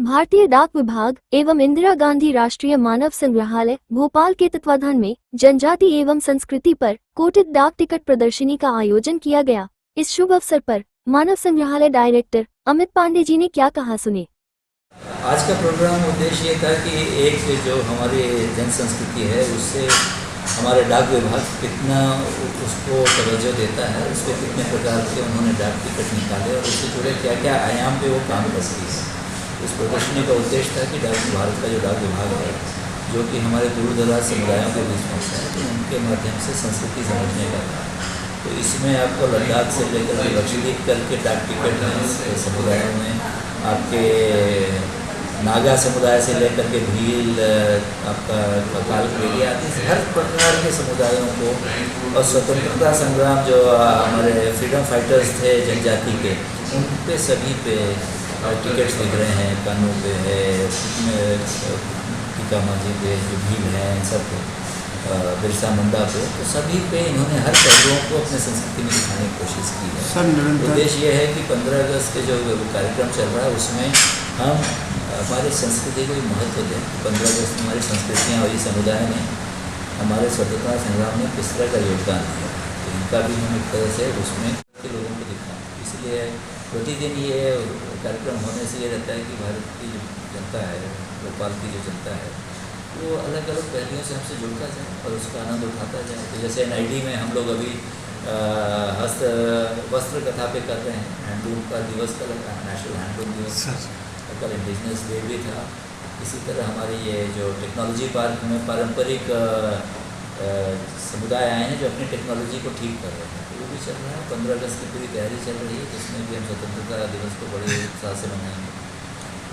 भारतीय डाक विभाग एवं इंदिरा गांधी राष्ट्रीय मानव संग्रहालय भोपाल के तत्वाधान में जनजाति एवं संस्कृति पर कोटित डाक टिकट प्रदर्शनी का आयोजन किया गया। इस शुभ अवसर पर मानव संग्रहालय डायरेक्टर अमित पांडे जी ने क्या कहा, सुने। आज का प्रोग्राम उद्देश्य ये था कि एक जो हमारी जन संस्कृति है उससे हमारे डाक विभाग कितना उसको तवज्जो देता है, उसको कितने प्रकार के उन्होंने डाक टिकट निकाले और उससे जुड़े क्या क्या आयाम पे वो काम करती है। इस प्रदर्शनी का उद्देश्य था कि भारत का जो डाक विभाग है, जो कि हमारे दूर दराज समुदायों के बीच पहुँचता है, तो उनके माध्यम से संस्कृति समझने का था। तो इसमें आपको लद्दाख से लेकर लक्षद्वीप करके डाक टिकट हैं समुदायों में, आपके नागा समुदाय से लेकर के भील, आपका काल बेलिया आदि हर प्रकार के समुदायों को, और स्वतंत्रता संग्राम जो हमारे फ्रीडम फाइटर्स थे जनजाति के, उन पे सभी पे टिकट्स दिख रहे हैं। कानों पे है, टीका मांझी पे, जो भील हैं, इन सब पे, बिरसा मुंडा पे, तो सभी पे इन्होंने हर पहलुओं को अपने संस्कृति में दिखाने की कोशिश की है। उद्देश्य ये है कि 15 अगस्त के जो कार्यक्रम चल रहा है उसमें हम हमारे संस्कृति को महत्व दें। 15 अगस्त में हमारी संस्कृतियाँ और ये समुदाय ने हमारे स्वतंत्रता संग्राम में किस तरह का योगदान दिया, तो इनका भी हम एक तरह से उसमें लोगों को दिखाएं। इसलिए प्रतिदिन ये कार्यक्रम होने से ये रहता है कि भारत की जो जनता है, भोपाल की जो जनता है, वो अलग अलग पहलुओं से हमसे जुड़ता जाए और उसका आनंद उठाता जाए। तो जैसे NID में हम लोग अभी वस्त्र कथा पे कर रहे हैं, हैंडलूम का दिवस कल नेशनल हैंडलूम दिवस, कल इंडिजिनस डे भी था। इसी तरह हमारे ये जो टेक्नोलॉजी पार्क में पारंपरिक समुदाय आए हैं जो अपनी टेक्नोलॉजी को ठीक कर रहे हैं, तो वो भी चल रहा है। 15 अगस्त की पूरी तैयारी चल रही है, जिसमें भी हम स्वतंत्रता दिवस को बड़े उत्साह से मनाएंगे।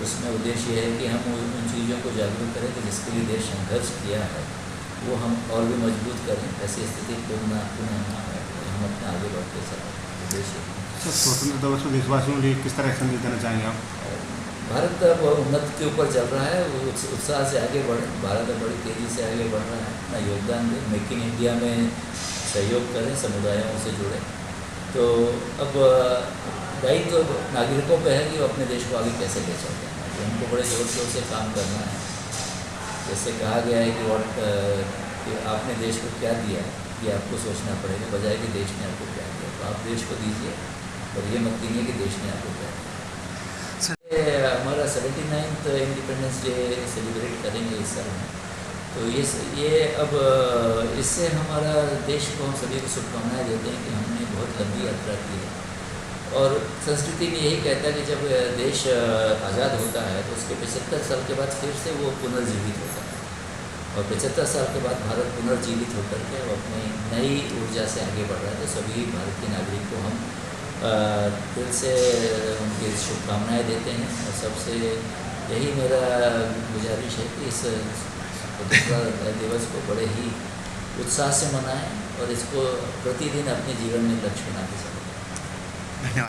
उसमें उद्देश्य ये है कि हम उन चीज़ों को जागरूक करें कि जिसके लिए देश संघर्ष किया है वो हम और भी मजबूत करें। ऐसी स्थिति पुनः ना है, हम अपने आगे बढ़ते चलें। उद्देश्य स्वतंत्रता दिवस में देशवासियों के लिए किस तरह संदेश देना चाहेंगे आप? भारत अब उन्नति के ऊपर चल रहा है, वो उत्साह से आगे बढ़े। भारत अब बड़ी तेज़ी से आगे बढ़ रहा है, अपना योगदान दें, मेक इन इंडिया में सहयोग करें, समुदायों से जुड़े। तो अब दायित्व तो नागरिकों पे है कि वो अपने देश को आगे कैसे ले चलते हैं, तो उनको बड़े ज़ोर शोर से काम करना है। जैसे कहा गया है कि आपने देश को क्या दिया है, ये आपको सोचना पड़ेगा, बजाय कि देश ने आपको क्या दिया। तो आप देश को दीजिए और ये मत कीजिए कि देश ने आपको क्या दिया। हमारा 79th इंडिपेंडेंस डे सेलिब्रेट करेंगे इस साल में, तो ये अब इससे हमारा देश को हम सभी को शुभकामनाएं देते हैं कि हमने बहुत लंबी यात्रा की है। और संस्कृति में यही कहता है कि जब देश आज़ाद होता है तो उसके 75 साल के बाद फिर से वो पुनर्जीवित होता है, और 75 साल के बाद भारत पुनर्जीवित होकर के अपनी नई ऊर्जा से आगे बढ़ रहा है। तो सभी भारतीय नागरिक को हम दिल से उनकी शुभकामनाएं देते हैं, और सबसे यही मेरा गुजारिश है कि इस स्वतंत्रता दिवस को बड़े ही उत्साह से मनाएं और इसको प्रतिदिन अपने जीवन में लक्ष्य बनाते चलें।